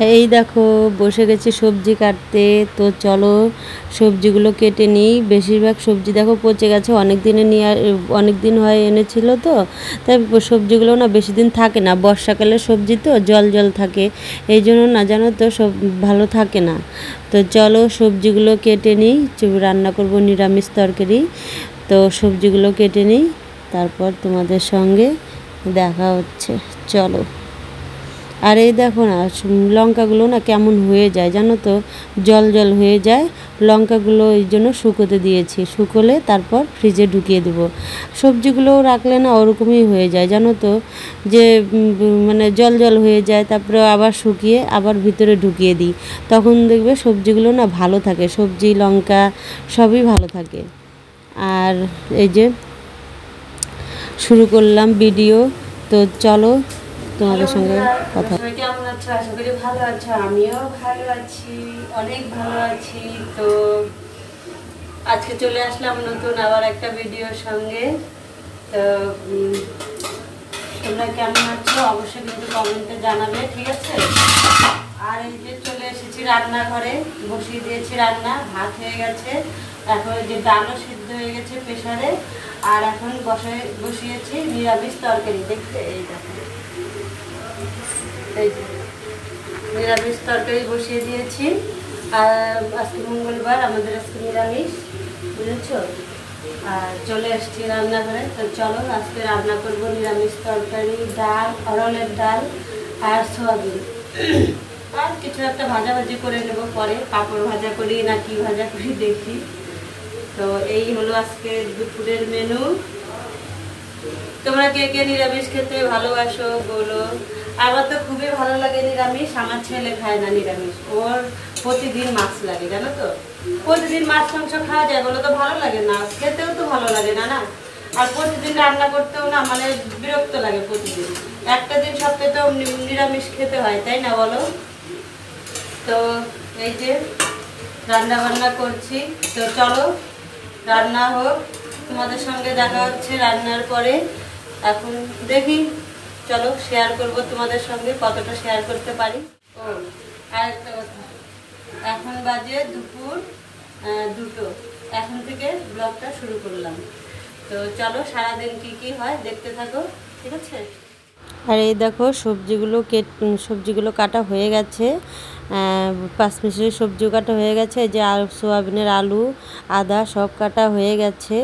এই দেখো বসে গেছি সবজি কাটতে। তো চলো সবজিগুলো কেটে নিই। বেশিরভাগ সবজি দেখো পচে গেছে, অনেক দিন হয় এনেছিল। তো তাই সবজিগুলো না বেশি দিন থাকে না, বর্ষাকালের সবজি তো জল জল থাকে, এই জন্য না জানো তো সব ভালো থাকে না। তো চলো সবজিগুলো কেটে নিই, রান্না করব নিরামিষ তরকারি। তো সবজিগুলো কেটে নিই, তারপর তোমাদের সঙ্গে দেখা হচ্ছে। চলো। আর এই দেখো না লঙ্কাগুলো না কেমন হয়ে যায় জানো তো, জল জল হয়ে যায় লঙ্কাগুলো, এই জন্য শুকোতে দিয়েছি। শুকোলে তারপর ফ্রিজে ঢুকিয়ে দেবো। সবজিগুলোও রাখলে না ওরকমই হয়ে যায় জানো তো, যে মানে জল জল হয়ে যায়, তারপরে আবার শুকিয়ে আবার ভিতরে ঢুকিয়ে দিই, তখন দেখবে সবজিগুলো না ভালো থাকে, সবজি লঙ্কা সবই ভালো থাকে। আর এই যে শুরু করলাম ভিডিও। তো চলো তোমাদের সঙ্গে কথা। কেমন আছো? আশা করি ভালো আছো, আমিও ভালো আছি, অনেক ভালো আছি। তো আজকে চলে আসলাম নতুন আবার একটা ভিডিওর সঙ্গে। তো তোমরা কেমন আছো অবশ্যই কিন্তু কমেন্টে জানাবে, ঠিক আছে? আর এই যে চলে এসেছি রান্নাঘরে, বসিয়ে দিয়েছি রান্না, ভাত হয়ে গেছে, এখন যে ডালও সিদ্ধ হয়ে গেছে প্রেসারে। আর এখন বসিয়েছি নিরামিষ তরকারি। দেখতে এই দেখো, এই যে নিরামিষ তরকারি বসিয়ে দিয়েছি। আর আজকে মঙ্গলবার, আমাদের আজকে নিরামিষ, বুঝেছো? আর চলে এসছি রান্নাঘরে। তো চলো আজকে রান্না করবো নিরামিষ তরকারি, ডাল, অরলের ডাল আর সোয়াবিন, আর কিছু একটা ভাজাভাজি করে নেবো পরে, পাঁপড় ভাজা করি না কি ভাজা করি দেখি। তো এই হলো আজকে দুপুরের মেনু। তোমরা কে কে নিরামিষ খেতে ভালোবাসো বলো। আমার তো খুবই ভালো লাগে নিরামিষ। আমার ছেলে খায় না নিরামিষ, ওর প্রতিদিন মাছ লাগে, জানো তো? প্রতিদিন মাছ মাংস খাওয়া যায় বলো তো? ভালো লাগে না, খেতেও তো ভালো লাগে না, না? আর প্রতিদিন রান্না করতেও না মানে বিরক্ত লাগে প্রতিদিন। একটা দিন সপ্তাহে তো নিরামিষ খেতে হয়, তাই না বলো? তো এই যে রান্না বান্না করছি। তো চলো রান্না হোক, তোমাদের সঙ্গে দেখা হচ্ছে রান্নার পরে। এখন দেখি, চলো শেয়ার করব তোমাদের সঙ্গে, কতটা শেয়ার করতে পারি। ও আর একটা কথা, এখন বাজে দুপুর 2টো, এখন থেকে ব্লগটা শুরু করলাম। তো চলো সারাদিন কি কি হয় দেখতে থাকো, ঠিক আছে? আর এই দেখো সবজিগুলো কাটা হয়ে গেছে, পাঁচমিশালি সবজিও কাটা হয়ে গেছে, এই যে সোয়াবিনের আলু আদা সব কাটা হয়ে গেছে।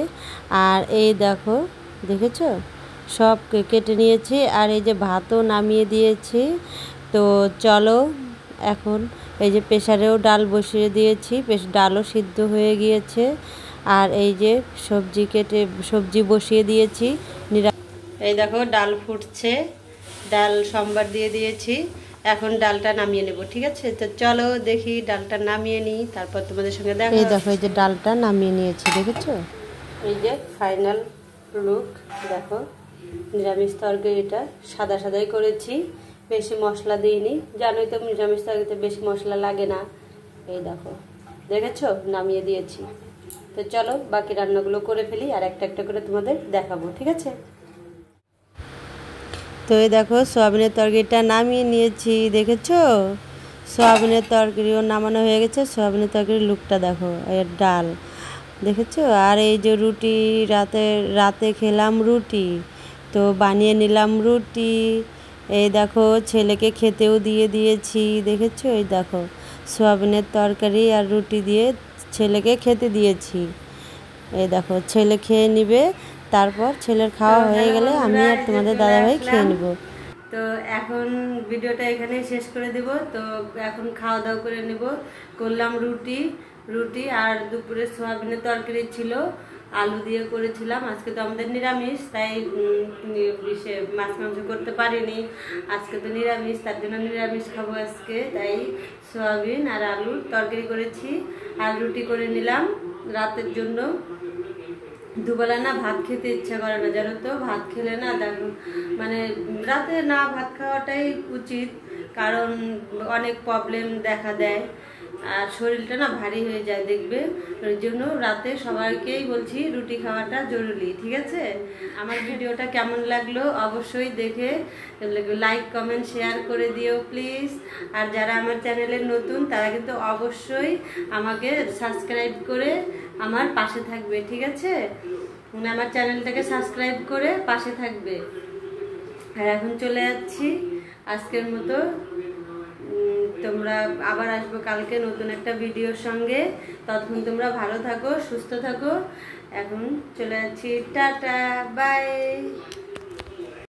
আর এই দেখো, দেখেছো সব কেটে নিয়েছি। আর এই যে ভাতও নামিয়ে দিয়েছি। তো চলো এখন এই যে প্রেসারেও ডাল বসিয়ে দিয়েছি, বেশ ডালও সিদ্ধ হয়ে গিয়েছে। আর এই যে সবজি বসিয়ে দিয়েছি। এই দেখো ডাল ফুটছে, ডাল সম্বার দিয়ে দিয়েছি। এখন ডালটা নামিয়ে নেব, ঠিক আছে? তো চলো দেখি ডালটা নামিয়ে নিই, তারপর তোমাদের সঙ্গে দেখা। এই দেখো এই যে ডালটা নামিয়ে নিয়েছি, দেখেছো? এই যে ফাইনাল লুক দেখো। নিরামিষ তরকারিটা সাদা সাদাই করেছি, বেশি মশলা দিইনি, জানোই তো নিরামিষ তরকারিতে বেশি মশলা লাগে না। এই দেখো, দেখেছো? নামিয়ে দিয়েছি। তো চলো বাকি রান্নাগুলো করে ফেলি, আর একটা একটা করে তোমাদের দেখাবো, ঠিক আছে? তো এই দেখো সোয়াবিনের তরকারিটা নামিয়ে নিয়েছি, দেখেছো? সোয়াবিনের তরকারিও নামানো হয়ে গেছে। সোয়াবিনের তরকারির লুকটা দেখো, এর ডাল, দেখেছো? আর এই যে রুটি, রাতে খেলাম রুটি, তো বানিয়ে নিলাম রুটি। এই দেখো ছেলেকে খেতেও দিয়ে দিয়েছি, দেখেছো? এই দেখো সোয়াবিনের তরকারি আর রুটি দিয়ে ছেলেকে খেতে দিয়েছি। এই দেখো ছেলে খেয়ে নিবে, তারপর ছেলের খাওয়া হয়ে গেলে আমি আর তোমাদের দাদাভাই খেয়ে নেব। তো এখন ভিডিওটা এখানেই শেষ করে দেব। তো এখন খাওয়া দাওয়া করে নেব। করলাম রুটি আর দুপুরে সোয়াবিনের তরকারি ছিল, আলু দিয়ে করেছিলাম। আজকে তো আমাদের নিরামিষ, তাই মাছ মাংস করতে পারিনি। আজকে তো নিরামিষ, তার জন্য নিরামিষ খাবো আজকে, তাই সোয়াবিন আর আলুর তরকারি করেছি আর রুটি করে নিলাম রাতের জন্য। দুবেলা না ভাত খেতে ইচ্ছা করে না, জানো তো? ভাত খেলে না দেখো মানে রাতে না ভাত খাওয়াটাই উচিত, কারণ অনেক প্রবলেম দেখা দেয়। আর শরীরটা না ভারী হয়ে যায় দেখবে। ওই জন্য রাতে সবাইকেই বলছি রুটি খাওয়াটা জরুরি, ঠিক আছে? আমার ভিডিওটা কেমন লাগলো অবশ্যই দেখে লাইক কমেন্ট শেয়ার করে দিও প্লিজ। আর যারা আমার চ্যানেলের নতুন তারা কিন্তু অবশ্যই আমাকে সাবস্ক্রাইব করে আমার পাশে থাকবে, ঠিক আছে? মানে আমার চ্যানেলটাকে সাবস্ক্রাইব করে পাশে থাকবে। আর এখন চলে যাচ্ছি আজকের মতো। তোমরা আবার আসবো কালকে নতুন একটা ভিডিওর সঙ্গে। ততক্ষণ তোমরা ভালো থাকো, সুস্থ থাকো। এখন চলে যাচ্ছি, টাটা, বাই।